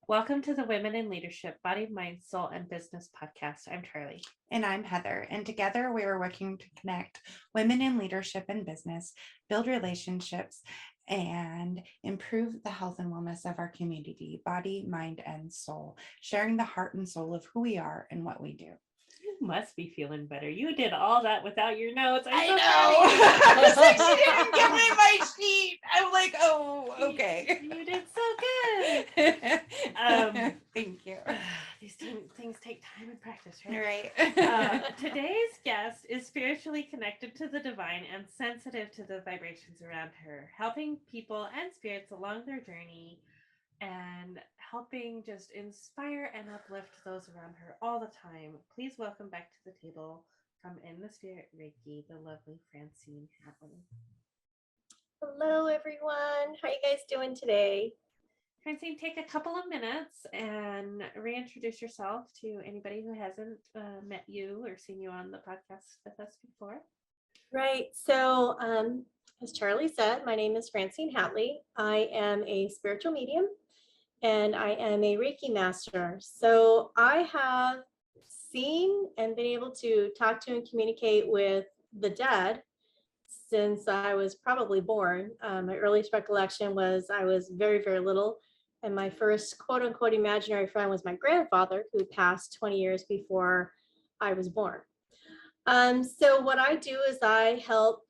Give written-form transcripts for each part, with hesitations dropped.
Welcome to the Women in Leadership Body, Mind, Soul, and Business podcast. I'm Charlie. And I'm Heather. And together we are working to connect women in leadership and business, build relationships, and improve the health and wellness of our community, body, mind, and soul, sharing the heart and soul of who we are and what we do. You must be feeling better. You did all that without your notes. I know. I was like, she didn't give me my sheet. I'm like, oh, okay. You did so good. Thank you. These things take time and practice, right? Right. Today's guest is spiritually connected to the divine and sensitive to the vibrations around her, helping people and spirits along their journey and helping just inspire and uplift those around her all the time. Please welcome back to the table from In the Spirit Reiki, the lovely Francine Hatley. Hello, everyone. How are you guys doing today? Francine, take a couple of minutes and reintroduce yourself to anybody who hasn't met you or seen you on the podcast with us before. Right. So, as Charlie said, my name is Francine Hatley. I am a spiritual medium and I am a Reiki master. So, I have seen and been able to talk to and communicate with the dead since I was probably born. My earliest recollection was I was very, very little. And my first quote unquote imaginary friend was my grandfather, who passed 20 years before I was born. So what I do is I help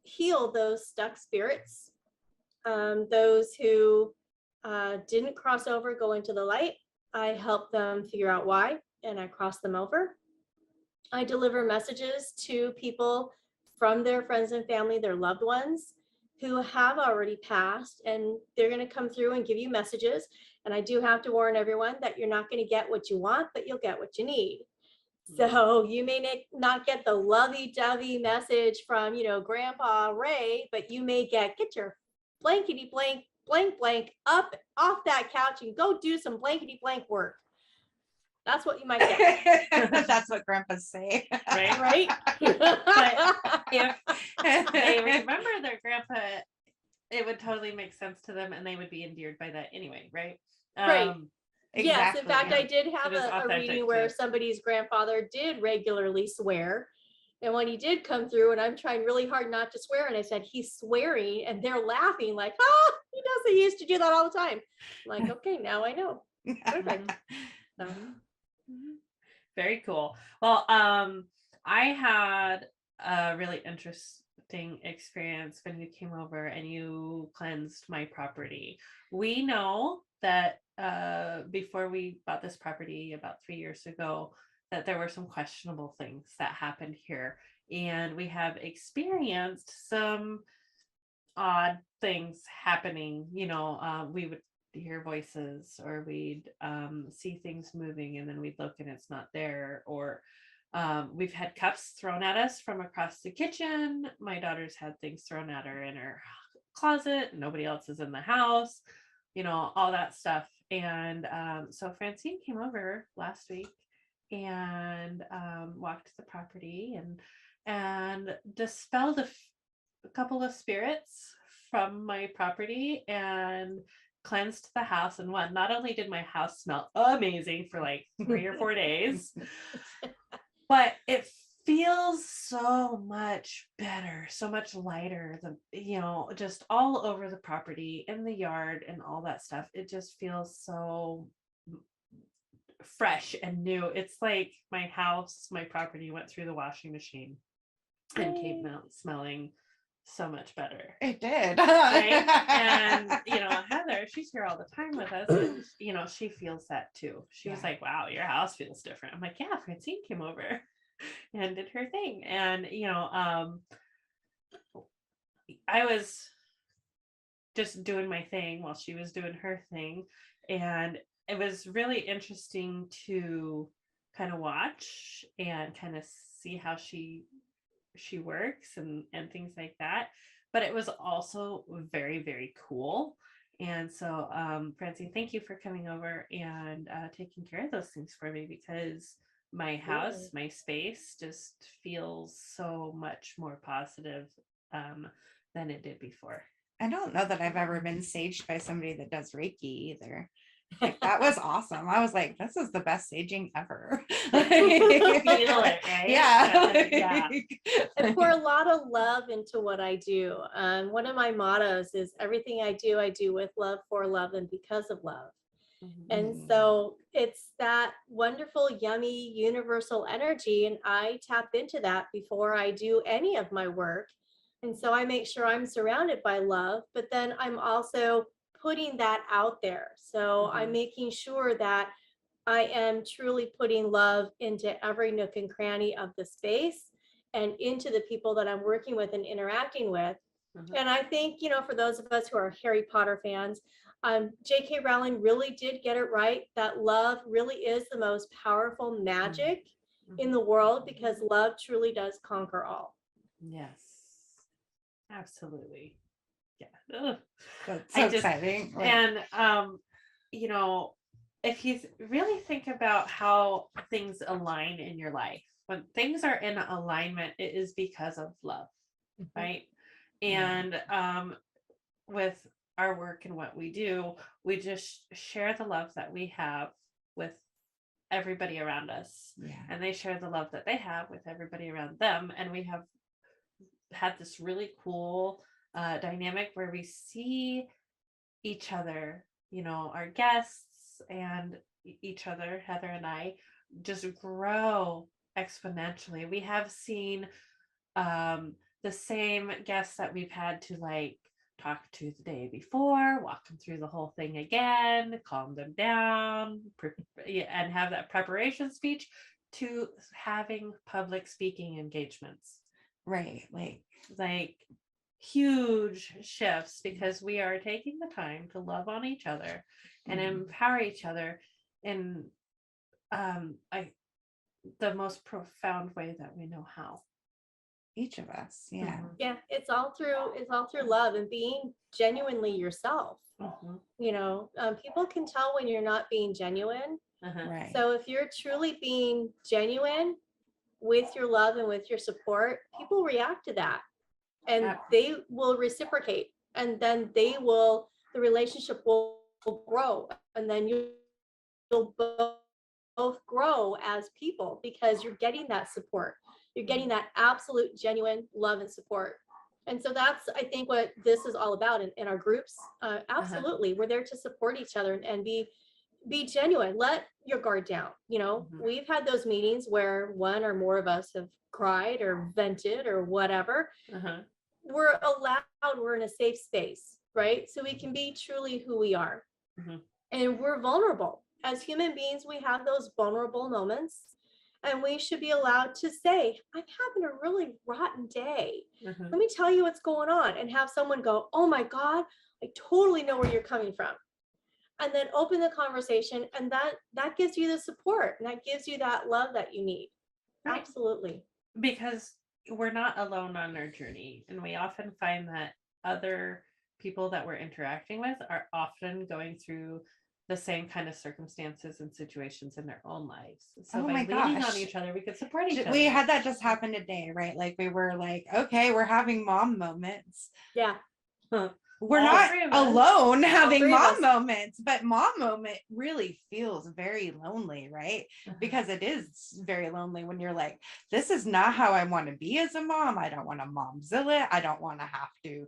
heal those stuck spirits, those who didn't cross over, go into the light. I help them figure out why, and I cross them over. I deliver messages to people from their friends and family, their loved ones who have already passed, and they're going to come through and give you messages. And I do have to warn everyone that you're not going to get what you want, but you'll get what you need. So you may not get the lovey-dovey message from, Grandpa Ray, but you may get your blankety blank up off that couch and go do some blankety blank work. That's what you might get. That's what grandpas say. Right? But if they remember their grandpa, it would totally make sense to them and they would be endeared by that anyway, right? Right. Exactly. Yes, in fact, I did have a authentic, reading where too. somebody's grandfather did regularly swear. And when he did come through, and I'm trying really hard not to swear, and I said, he's swearing, and they're laughing like, he doesn't. He used to do that all the time. I'm like, okay, now I know. Perfect. Very cool. Well, I had a really interesting experience when you came over and you cleansed my property. We know that before we bought this property about 3 years ago, that there were some questionable things that happened here. And we have experienced some odd things happening. We would hear voices, or we'd see things moving, and then we'd look and it's not there. Or we've had cups thrown at us from across the kitchen. My daughter's had things thrown at her in her closet. Nobody else is in the house, all that stuff. And so Francine came over last week and walked the property and dispelled a couple of spirits from my property and cleansed the house. And not only did my house smell amazing for like 3 or 4 days, but it feels so much better, so much lighter, just all over the property, in the yard and all that stuff. It just feels so fresh and new. It's like my house, my property went through the washing machine and came out smelling so much better. It did. Right? And Heather, she's here all the time with us, and she feels that too. She was like, wow, your house feels different. I'm like, yeah, Francine came over and did her thing. And I was just doing my thing while she was doing her thing, and it was really interesting to kind of watch and kind of see how she works and things like that. But it was also very, very cool. And so, Francine, thank you for coming over and taking care of those things for me, because my house, my space just feels so much more positive than it did before. I don't know that I've ever been saged by somebody that does Reiki either. Like, that was awesome. I was like, this is the best saging ever. Feel it, right? Yeah. Yeah. I pour a lot of love into what I do. One of my mottos is everything I do with love, for love, and because of love. And so it's that wonderful, yummy, universal energy. And I tap into that before I do any of my work. And so I make sure I'm surrounded by love, but then I'm also putting that out there. So I'm making sure that I am truly putting love into every nook and cranny of the space and into the people that I'm working with and interacting with. And I think, for those of us who are Harry Potter fans, J.K. Rowling really did get it right that love really is the most powerful magic in the world, because love truly does conquer all. Yes, absolutely. Yeah. Ugh. That's so exciting. And if you really think about how things align in your life, when things are in alignment, it is because of love, right? And with our work and what we do, we just share the love that we have with everybody around us, and they share the love that they have with everybody around them, and we have had this really cool dynamic where we see each other, our guests and each other, Heather and I, just grow exponentially. We have seen the same guests that we've had to talk to the day before, walk them through the whole thing again, calm them down, and have that preparation speech, to having public speaking engagements. Right. Like huge shifts, because we are taking the time to love on each other and empower each other in the most profound way that we know how. Each of us. Yeah. Yeah, it's all through love and being genuinely yourself. People can tell when you're not being genuine. Right. So if you're truly being genuine with your love and with your support, people react to that, and they will reciprocate, and then the relationship will grow, and then you'll both grow as people, because you're getting that support. You're getting that absolute genuine love and support. And so that's, I think, what this is all about in our groups. Absolutely. We're there to support each other and be genuine. Let your guard down. We've had those meetings where one or more of us have cried or vented or whatever. We're allowed, we're in a safe space, right? So we can be truly who we are. And we're vulnerable. As human beings, we have those vulnerable moments. And we should be allowed to say, I'm having a really rotten day. Let me tell you what's going on, and have someone go, oh my God, I totally know where you're coming from. And then open the conversation, and that gives you the support, and that gives you that love that you need. Right. Absolutely. Because we're not alone on our journey. And we often find that other people that we're interacting with are often going through the same kind of circumstances and situations in their own lives. So by leaning on each other, we could support each other. We had that just happen today, right? Like, we were like, okay, we're having mom moments. Yeah. We're not alone having mom moments, but mom moment really feels very lonely, right? Because it is very lonely when you're like, this is not how I want to be as a mom. I don't want to momzilla. I don't want to have to,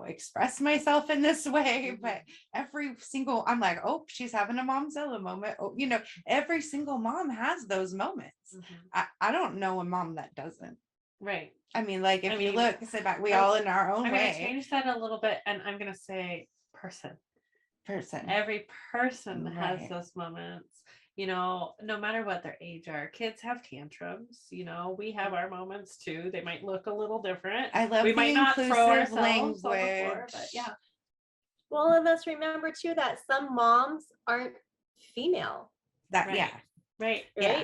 express myself in this way. But I'm like, oh, she's having a momzilla moment. Oh, every single mom has those moments. I don't know a mom that doesn't. Right. I mean, you look, sit back, we all in our own way. I'm going to change that a little bit, and I'm going to say person. Every person has those moments, no matter what their age are. Kids have tantrums, we have our moments too. They might look a little different. I love we the might not throw ourselves language. on the floor, but yeah. Well, and let's remember too that some moms aren't female. Right. Yeah.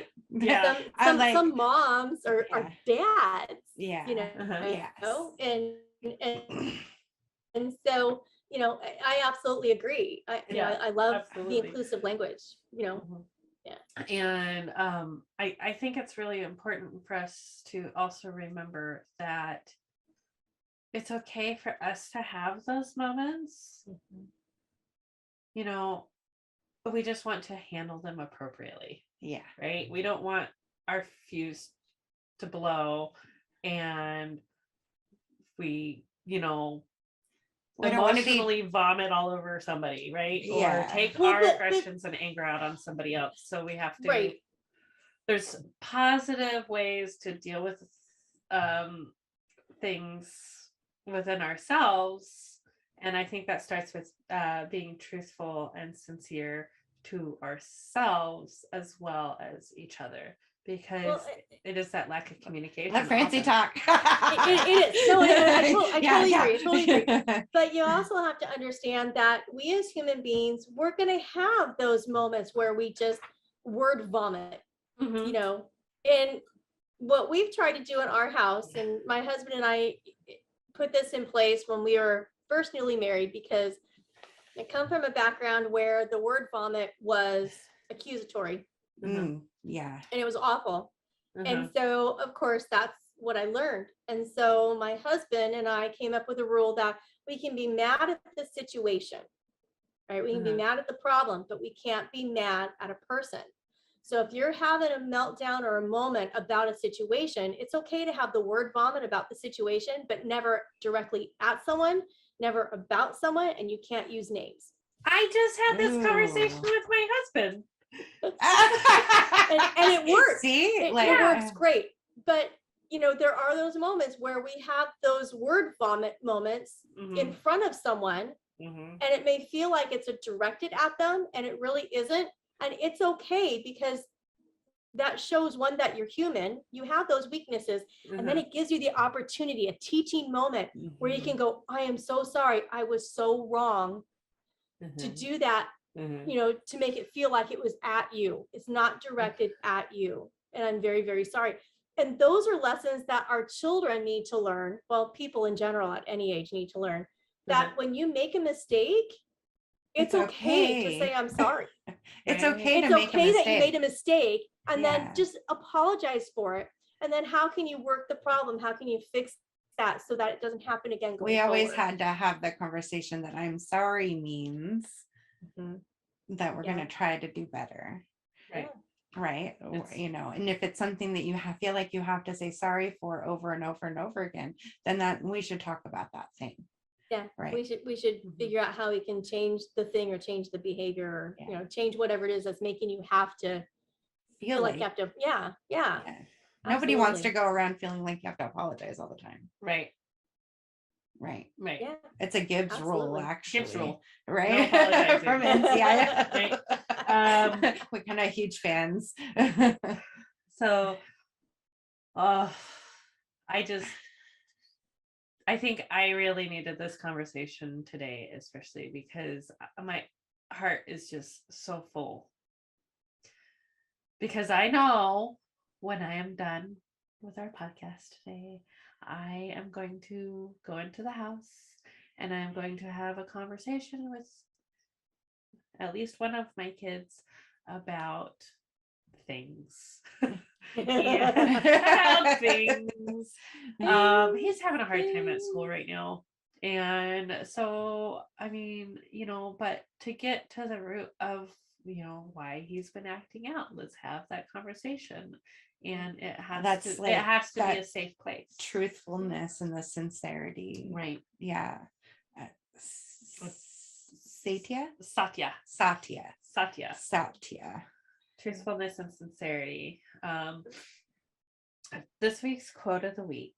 Some moms are dads. Yeah. And so, I absolutely agree. I love the inclusive language, Yeah. And I think it's really important for us to also remember that it's okay for us to have those moments. but we just want to handle them appropriately, Yeah. right? We don't want our fuse to blow and we, We don't want to be, emotionally vomit all over somebody, right? Or Yeah. take Well, our but- aggressions and anger out on somebody else. So we have to, Right. there's positive ways to deal with things within ourselves. And I think that starts with being truthful and sincere to ourselves as well as each other, because Well, it is that lack of communication. let Francie often. talk. it is. No, I totally Yeah, agree. I totally agree. yeah. But you also have to understand that we as human beings, we're going to have those moments where we just word vomit, Mhm. And what we've tried to do in our house, and my husband and I put this in place when we were first newly married, because I come from a background where the word vomit was accusatory Yeah. and it was awful. Mhm. And so, of course, that's what I learned. And so my husband and I came up with a rule that we can be mad at the situation, right? We can be mad at the problem, but we can't be mad at a person. So if you're having a meltdown or a moment about a situation, it's okay to have the word vomit about the situation, but never directly at someone, never about someone, and you can't use names. I just had this conversation Ooh. with my husband. And it works. See, It works great. But there are those moments where we have those word vomit moments in front of someone, and it may feel like it's directed at them, and it really isn't. And it's okay, because that shows, one, that you're human, you have those weaknesses, and then it gives you the opportunity, a teaching moment where you can go, I am so sorry, I was so wrong to do that, to make it feel like it was at you. It's not directed at you. And I'm very, very sorry. And those are lessons that our children need to learn. Well, people in general at any age need to learn that when you make a mistake, it's okay to say, I'm sorry. It's okay It's to make a okay that you mistake. made a mistake, and Yeah. then just apologize for it. And then how can you work the problem? How can you fix that so that it doesn't happen again going We always forward? had to have the conversation that I'm sorry means that we're going to try to do better. Right. Right. And if it's something that you feel like you have to say sorry for over and over and over again, then that we should talk about that thing. Yeah, right. We should figure out how we can change the thing, or change the behavior, or change whatever it is that's making you have to feel like you have to. Yeah. Nobody wants to go around feeling like you have to apologize all the time. Right. Yeah. It's a Gibbs rule, actually. Gibbs rule. Right. No apologizing. From NCI. Right. We're kind of huge fans. So, I think I really needed this conversation today, especially because my heart is just so full. Because I know when I am done with our podcast today, I am going to go into the house and I'm going to have a conversation with at least one of my kids about things. About things. He's having a hard time at school right now. And so, I mean, but to get to the root of, why he's been acting out, let's have that conversation. And it has to be a safe place. Truthfulness and the sincerity. Right. Yeah. Satya. Truthfulness and sincerity. This week's quote of the week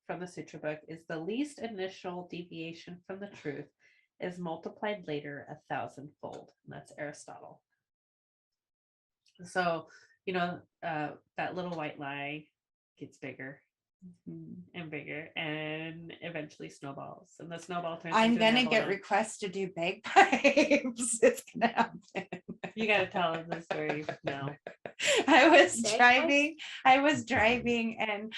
from the Sutra book is, the least initial deviation from the truth is multiplied later 1,000-fold. And that's Aristotle. So, that little white lie gets bigger and bigger and eventually snowballs. And the snowball turns I'm into going to an get apple. requests to do bagpipes. It's going to happen. You got to tell us the story now. I was Bagpipes? driving and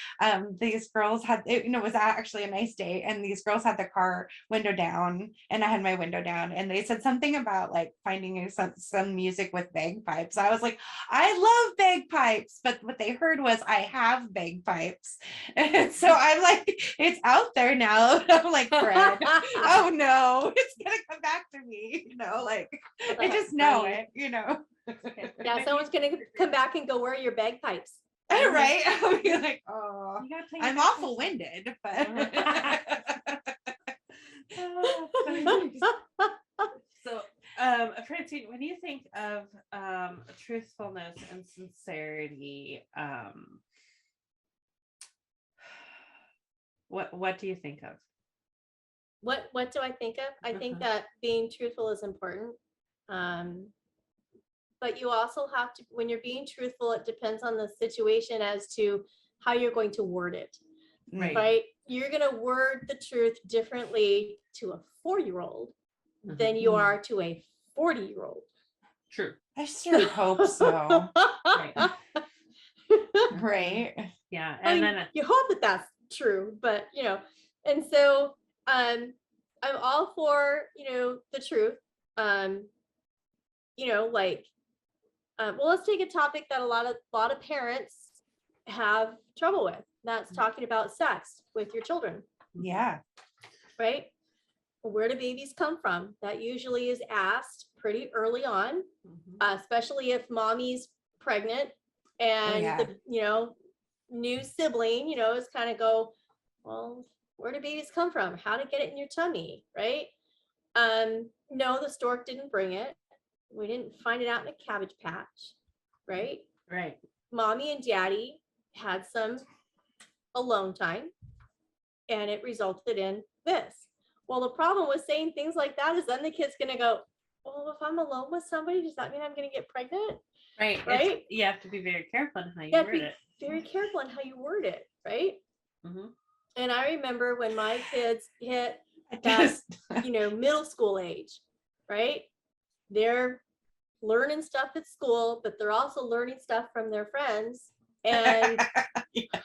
these girls had, it was actually a nice day, and these girls had the car window down and I had my window down, and they said something about like finding some music with bagpipes. I was like, I love bagpipes, but what they heard was I have bagpipes. And so I'm like, it's out there now. I'm like, Fred, oh no, it's gonna come back to me, like Well, I that's just know funny. it. Yeah, someone's gonna come back and go, where are your bagpipes? Right? I'll be like, oh, You gotta play I'm your awful bagpipes. winded, but So, Francine, when you think of truthfulness and sincerity, what do you think of? What do I think of? I think Mhm. that being truthful is important. But you also have to, when you're being truthful, it depends on the situation as to how you're going to word it, Right. right? You're going to word the truth differently to a 4-year-old than you are to a 40-year-old. True. I sure hope so. Right. Right. Yeah. I And mean, then you hope that that's true, but and so I'm all for the truth. Like well, let's take a topic that a lot of parents have trouble with. That's talking about sex with your children, Yeah. right? Where do babies come from? That usually is asked pretty early on, especially if mommy's pregnant and yeah. the new sibling is kind of go, well, where do babies come from? How to get it in your tummy, right? No, the stork didn't bring it. We didn't find it out in a cabbage patch, right? right. Mommy and daddy had some alone time, and it resulted in this. Well, the problem with saying things like that is then the kid's going to go, well, if I'm alone with somebody, does that mean I'm going to get pregnant? Right. Right? You have to be very careful in how you have to word be it. very careful in how you word it, right? Mhm. And I remember when my kids hit I that, just middle school age, right? They're learning stuff at school, but they're also learning stuff from their friends. And yes.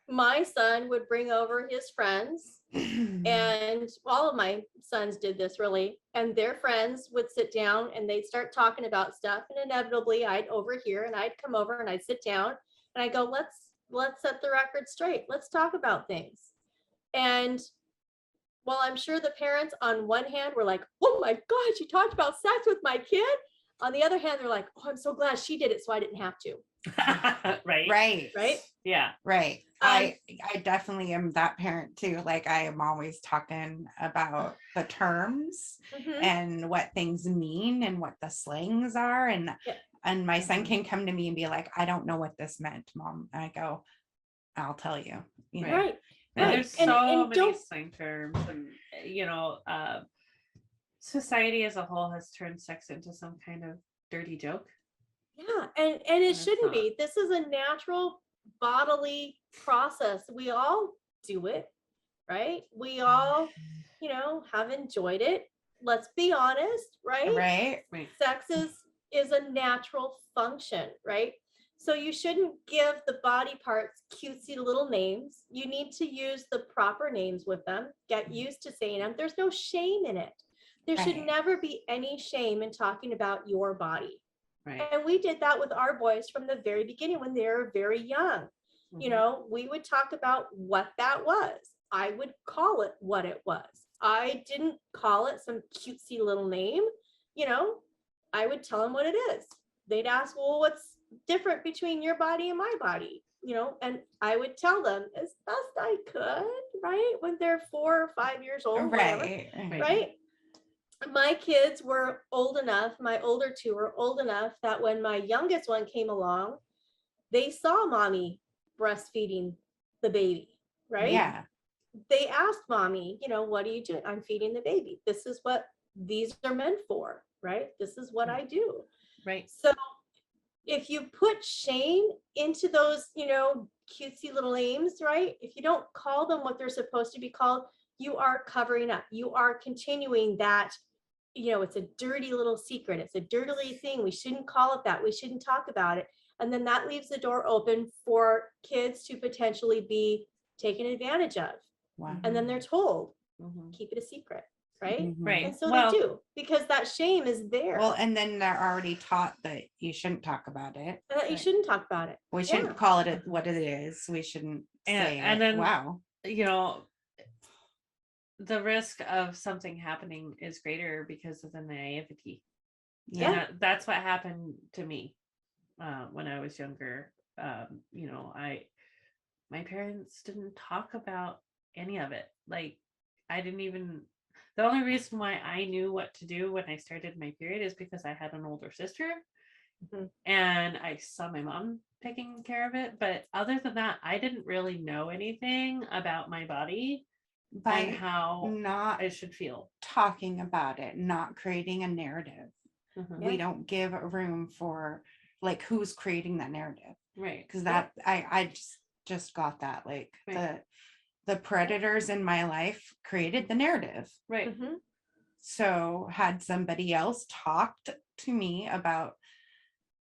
my son would bring over his friends, and all of my sons did this really, and their friends would sit down and they'd start talking about stuff, and inevitably I'd overhear, and I'd come over and I'd sit down and I go, let's set the record straight, let's talk about things. And while I'm sure the parents on one hand were like, oh my god, she talked about sex with my kid, on the other hand they're like, oh, I'm so glad she did it so I didn't have to. Right. Right. Yeah. Right. I definitely am that parent too. Like I am always talking about the terms and what things mean and what the slangs are. And my son can come to me and be like, I don't know what this meant, Mom. And I go, I'll tell you. You know? Right. And Right. there's so And many don't- slang terms, and society as a whole has turned sex into some kind of dirty joke. Yeah, and it it's shouldn't not. be. This is a natural bodily process. We all do it, right? We all, have enjoyed it. Let's be honest, right? Right. Right. Sex is a natural function, right? So you shouldn't give the body parts cutesy little names. You need to use the proper names with them. Get used to saying them. There's no shame in it. There should Right. never be any shame in talking about your body. Right. And we did that with our boys from the very beginning when they were very young. We would talk about what that was. I would call it what it was. I didn't call it some cutesy little name. I would tell them what it is. They'd ask, well, what's different between your body and my body? And I would tell them as best I could, right? When they're 4 or 5 years old, Right. right? My kids were old enough, my older two were old enough that when my youngest one came along, they saw mommy breastfeeding the baby, right? Yeah. They asked mommy, what are you doing? I'm feeding the baby. This is what these are meant for, right? This is what I do. Right. So if you put shame into those, cutesy little names, right? If you don't call them what they're supposed to be called, you are covering up. You are continuing that it's a dirty little secret. It's a dirty thing. We shouldn't call it that. We shouldn't talk about it. And then that leaves the door open for kids to potentially be taken advantage of. Wow. And then they're told, Mhm. keep it a secret, right? Mhm. Right. And so Well, they do, because that shame is there. Well, and then they're already taught that you shouldn't talk about it. and that you right. shouldn't talk about it. We Yeah. shouldn't call it what it is. We shouldn't say And it. then, Wow. you know, the risk of something happening is greater because of the naivety. Yeah. And that's what happened to me when I was younger. My parents didn't talk about any of it. Like, I didn't even. The only reason why I knew what to do when I started my period is because I had an older sister, Mhm. and I saw my mom taking care of it. But other than that, I didn't really know anything about my body and By how not I should feel. talking about it, not creating a narrative, Mhm. we don't give room for like who's creating that narrative. Right. Because that I just got that. Like Right. the predators in my life created the narrative. Right. Mhm. So had somebody else talked to me about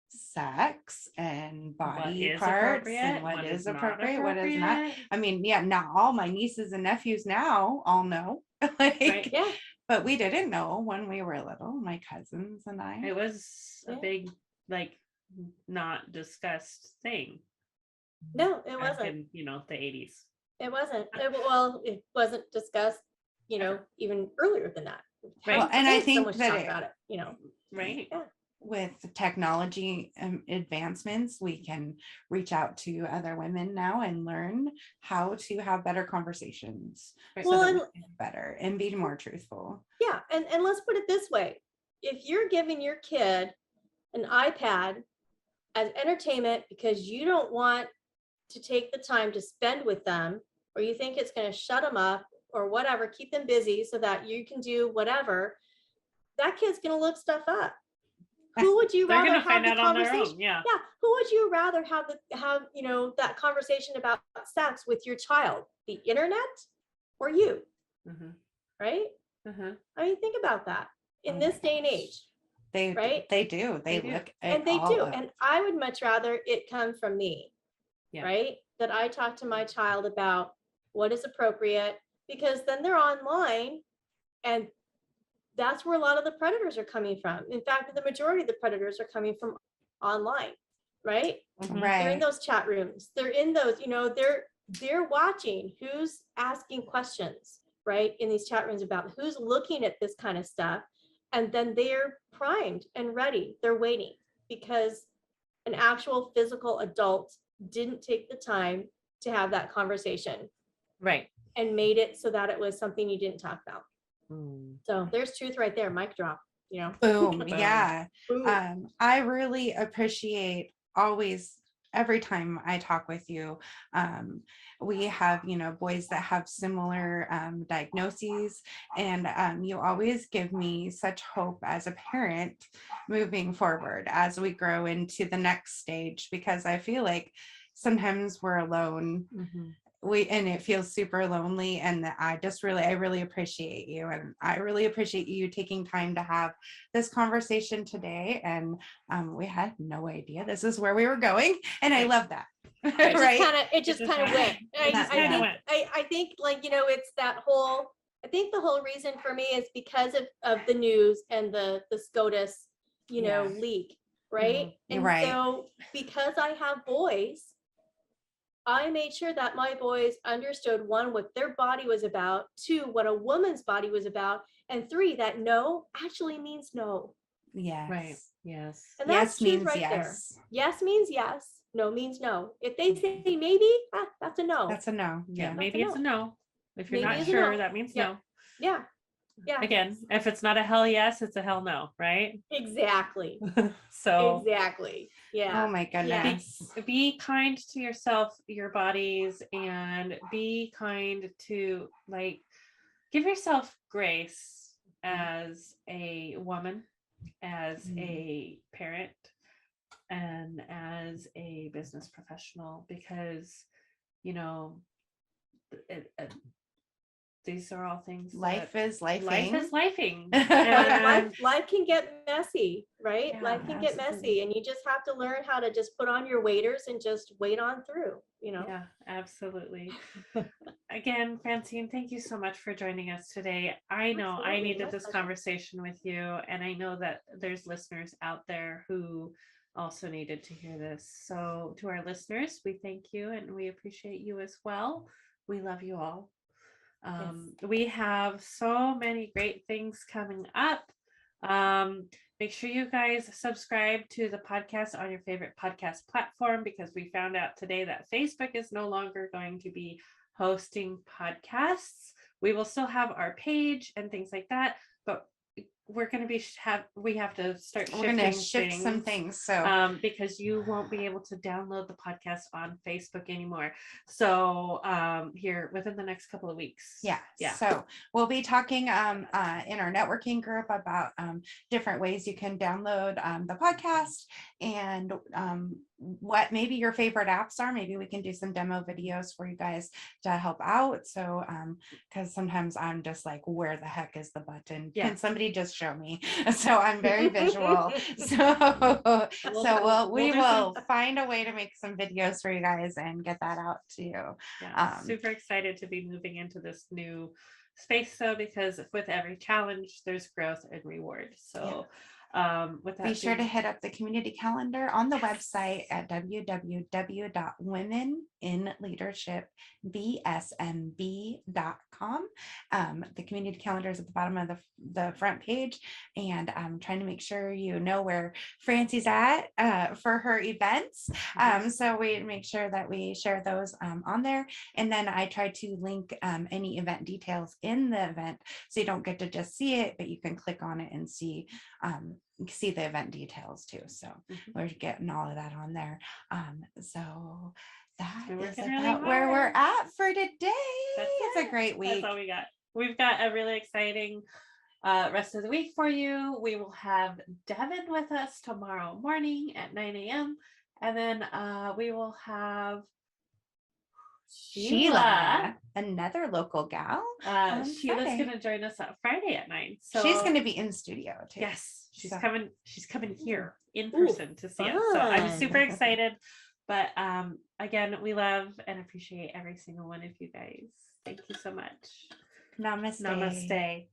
sex and What body is parts appropriate? and what is not appropriate, what is not. appropriate? I mean, yeah, now all my nieces and nephews now all know. Like, Right. Yeah. but we didn't know when we were little, my cousins and I. It was a Yeah. big, like, not discussed thing No, it back wasn't. in, the 80s. It wasn't. It wasn't discussed, even earlier than that. Right. Well, and I Heaven forbid think someone should that talk it- about it. Right. Yeah. with technology advancements, we can reach out to other women now and learn how to have better conversations Right. so Well, that we and can be better and be more truthful. yeah, and let's put it this way. If you're giving your kid an iPad as entertainment because you don't want to take the time to spend with them, or you think it's going to shut them up or whatever, keep them busy so that you can do whatever, that kid's going to look stuff up. Who would you They're rather gonna have find the out on their conversation? own. Yeah. Yeah, who would you rather have that conversation about sex with your child? The internet or you? Mhm. Right? Mhm. I mean, think about that in Oh this my day and gosh. age. They Right? they do. They They do. look And it they all do. up. And I would much rather it come from me. Yeah. Right? That I talk to my child about what is appropriate, because then they're online, and that's where a lot of the predators are coming from. In fact, the majority of the predators are coming from online, right? Mhm. They're in Right. those chat rooms. They're in those, they're watching who's asking questions, right? In these chat rooms about who's looking at this kind of stuff. And then they're primed and ready. They're waiting because an actual physical adult didn't take the time to have that conversation Right. and made it so that it was something you didn't talk about. Mm. So there's truth right there. Mic drop, Boom. Boom. Yeah. Boom. I really appreciate always every time I talk with you. We have, boys that have similar diagnoses, and you always give me such hope as a parent moving forward as we grow into the next stage, because I feel like sometimes we're alone. Mhm. And it feels super lonely, and I really appreciate you, and I really appreciate you taking time to have this conversation today. And we had no idea this is where we were going, and I Right. love that. It just kind of went. It just kinda went. I think it's that whole, I think the whole reason for me is because of the news and the SCOTUS, Yeah. leak, right? You're And right. so because I have boys, I made sure that my boys understood, one, what their body was about, two, what a woman's body was about, and three, that no actually means no. Yes. Right. Yes. And that's Yes truth means right there. yes. Yes means yes, no means no. If they say maybe, that's a no. That's a no. Yeah. Yeah. Maybe it's a no. If you're Maybe not it's a sure, no. that means Yeah. no. Yeah. Yeah. Again, if it's not a hell yes, it's a hell no, right? Exactly. So Exactly. Yeah. Oh my goodness. be kind to yourself, your bodies, and be kind to, like, give yourself grace as a woman, as a parent, and as a business professional, because it, these are all things. Life that- is lifing. Life is lifing. life, And life can get messy, right? Yeah, Life can get messy, absolutely. and you just have to learn how to just put on your waders and just wade on through, you know? yeah, absolutely. Again, Francine, thank you so much for joining us today. I know I Absolutely, needed my this pleasure. conversation with you, and I know that there's listeners out there who also needed to hear this. So, to our listeners, we thank you and we appreciate you as well. We love you all. We have so many great things coming up. Make sure you guys subscribe to the podcast on your favorite podcast platform, because we found out today that Facebook is no longer going to be hosting podcasts. We will still have our page and things like that, but we're going to be we have to start We're gonna shifting shift some things. So because you won't be able to download the podcast on Facebook anymore. So here within the next couple of weeks. yeah. Yeah. So we'll be talking in our networking group about different ways you can download the podcast, and what maybe your favorite apps are. Maybe we can do some demo videos for you guys to help out. So because sometimes I'm just like, where the heck is the button? Yeah. Can somebody just show me? So I'm very visual. So we will find a way to make some videos for you guys and get that out to you. Yeah, super excited to be moving into this new space, though, because with every challenge there's growth and reward. So with that, Be sure to hit up the community calendar on the website at www.womeninleadershipbsmb.com. The community calendar is at the bottom of the front page, and I'm trying to make sure you know where Francie's at for her events. So we make sure that we share those on there, and then I try to link any event details in the event, so you don't get to just see it, but you can click on it and see the event details too. So we're getting all of that on there. So that is about where we're at for today. It's a great week. That's all we got. We've got a really exciting rest of the week for you. We will have Devin with us tomorrow morning at 9 a.m. And then we will have Sheila, another local gal. Sheila's going to join us on Friday at 9. So she's going to be in studio too. Yes, she's coming. She's coming here in person to see us. So I'm super excited. But again, we love and appreciate every single one of you guys. Thank you so much. Namaste. Namaste.